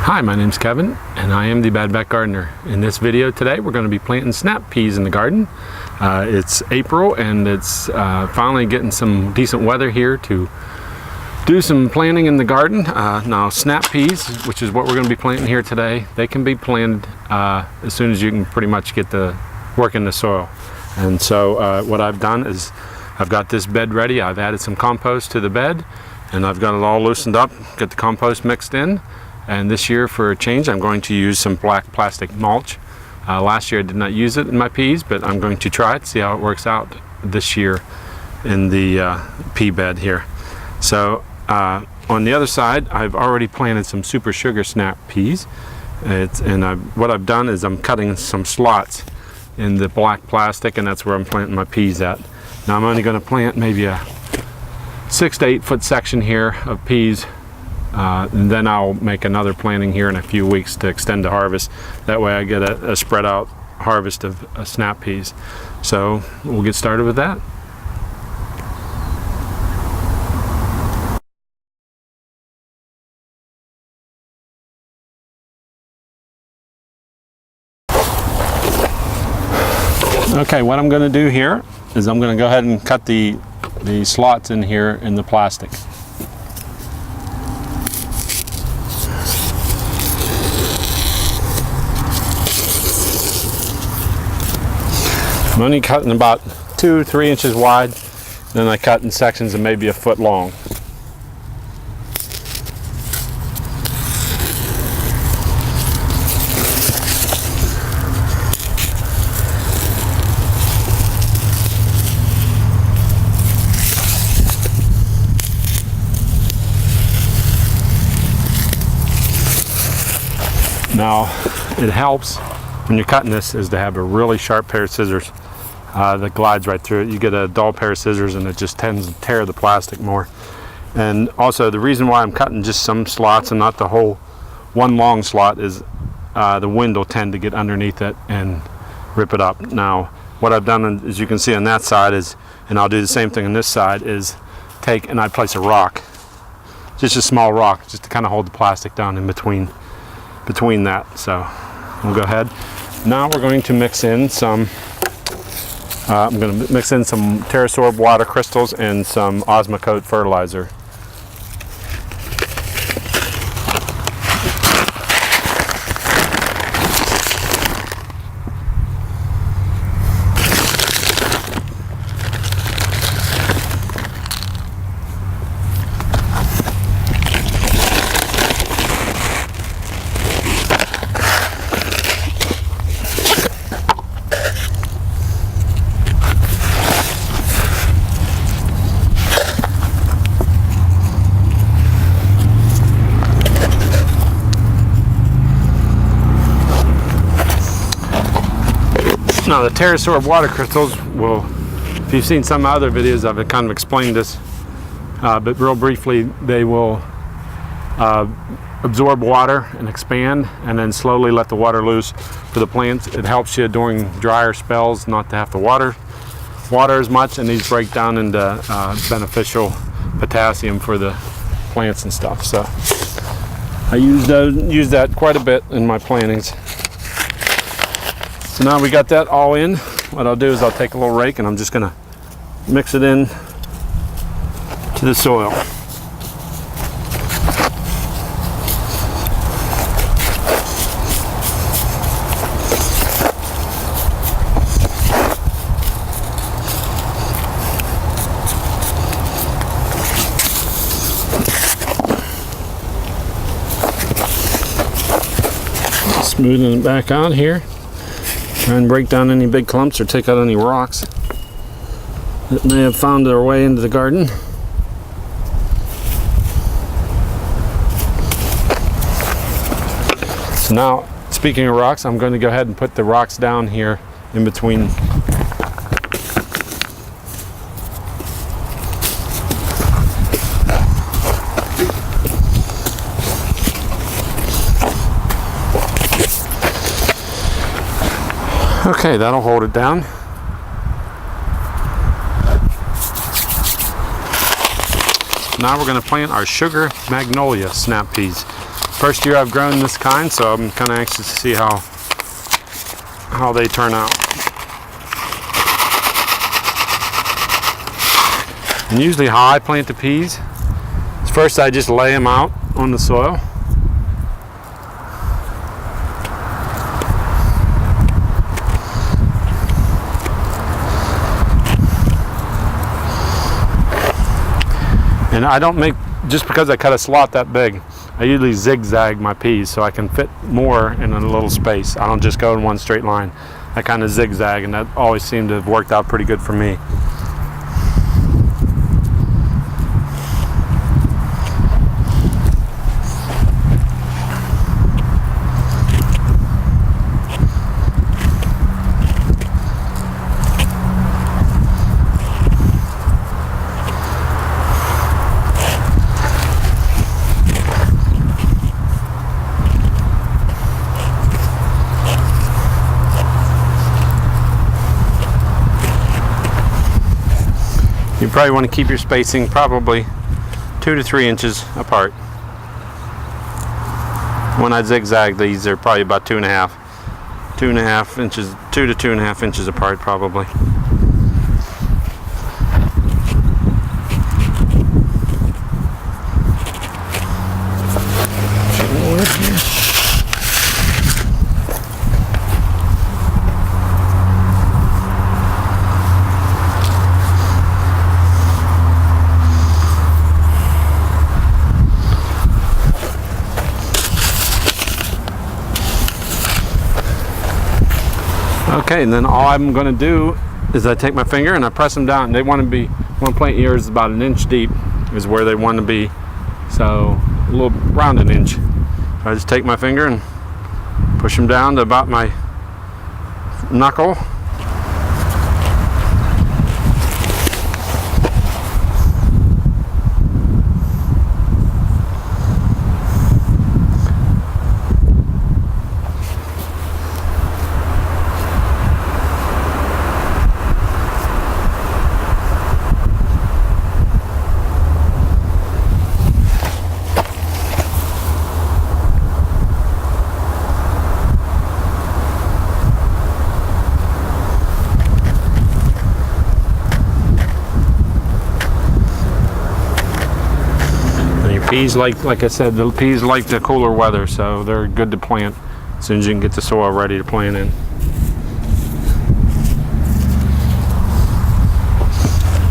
Hi, my name's Kevin and I am the Bad Back Gardener. In this video today we're going to be planting snap peas in the garden. It's April and it's finally getting some decent weather here to do some planting in the garden. Now snap peas, which is what we're going to be planting here today, they can be planted as soon as you can pretty much get the work in the soil. And so what I've done is I've got this bed ready. I've added some compost to the bed and I've got it all loosened up, get the compost mixed in. And this year, for a change, I'm going to use some black plastic mulch. Last year I did not use it in my peas, but I'm going to try it, see how it works out this year in the pea bed here. So on the other side, I've already planted some super sugar snap peas. What I've done is I'm cutting some slots in the black plastic, and that's where I'm planting my peas at. Now I'm only going to plant maybe a 6 to 8 foot section here of peas. And then I'll make another planting here in a few weeks to extend the harvest. That way I get a spread out harvest of snap peas. So we'll get started with that. Okay, what I'm going to do here is I'm going to go ahead and cut the slots in here in the plastic. I'm only cutting about 2 or 3 inches wide, then I cut in sections of maybe a foot long. Now, it helps when you're cutting this is to have a really sharp pair of scissors that glides right through it. You get a dull pair of scissors and it just tends to tear the plastic more. And also the reason why I'm cutting just some slots and not the whole one long slot is the wind will tend to get underneath it and rip it up. Now what I've done, as you can see on that side is, and I'll do the same thing on this side, is take and I place a rock, just a small rock, just to kind of hold the plastic down in between that. So we'll go ahead. Now we're going to mix in some I'm going to mix in some TerraSorb water crystals and some Osmocote fertilizer. Now the TerraSorb water crystals will, if you've seen some other videos, I've kind of explained this, but real briefly, they will absorb water and expand and then slowly let the water loose for the plants. It helps you during drier spells not to have to water as much, and these break down into beneficial potassium for the plants and stuff. So I use that quite a bit in my plantings. So now we got that all in. What I'll do is I'll take a little rake and I'm just going to mix it in to the soil. Smoothing it back out here. Try and break down any big clumps or take out any rocks that may have found their way into the garden. So now, speaking of rocks, I'm going to go ahead and put the rocks down here in between. Okay, that'll hold it down. Now we're going to plant our sugar magnolia snap peas. First year I've grown this kind, so I'm kind of anxious to see how they turn out. And usually how I plant the peas is first I just lay them out on the soil. And I don't make, just because I cut a slot that big, I usually zigzag my peas so I can fit more in a little space. I don't just go in one straight line. I kind of zigzag, and that always seemed to have worked out pretty good for me. You probably want to keep your spacing probably 2 to 3 inches apart. When I zigzag these, they're probably about 2.5 inches, 2 to 2.5 inches apart probably. Okay, and then all I'm going to do is I take my finger and I press them down. They want to plant ears about 1 inch deep is where they want to be, so a little around 1 inch. So I just take my finger and push them down to about my knuckle. Peas, like I said, the peas like the cooler weather, so they're good to plant as soon as you can get the soil ready to plant in.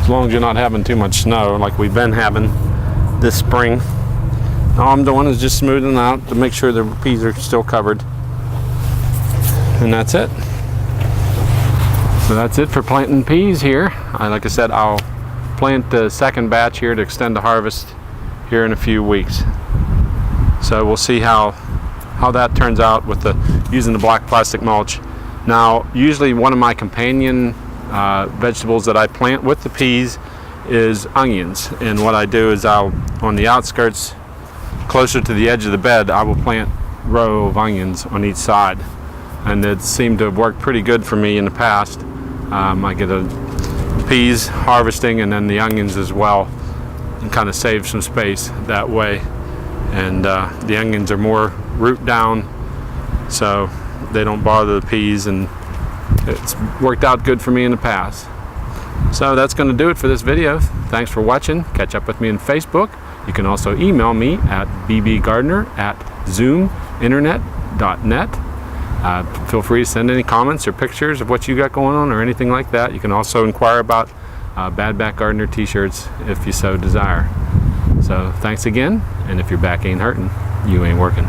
As long as you're not having too much snow like we've been having this spring. All I'm doing is just smoothing out to make sure the peas are still covered. And that's it. So that's it for planting peas here. Like I said, I'll plant the second batch here to extend the harvest here in a few weeks. So we'll see how that turns out with using the black plastic mulch. Now, usually one of my companion vegetables that I plant with the peas is onions, and what I do is on the outskirts, closer to the edge of the bed, I will plant a row of onions on each side, and it seemed to have worked pretty good for me in the past. I get the peas harvesting and then the onions as well, and kind of save some space that way. And the onions are more root down, so they don't bother the peas, and it's worked out good for me in the past. So that's going to do it for this video. Thanks for watching. Catch up with me on Facebook. You can also email me at bbgardner@zoominternet.net. Feel free to send any comments or pictures of what you got going on or anything like that. You can also inquire about Bad Back Gardener t-shirts if you so desire. So thanks again, and if your back ain't hurting, you ain't working.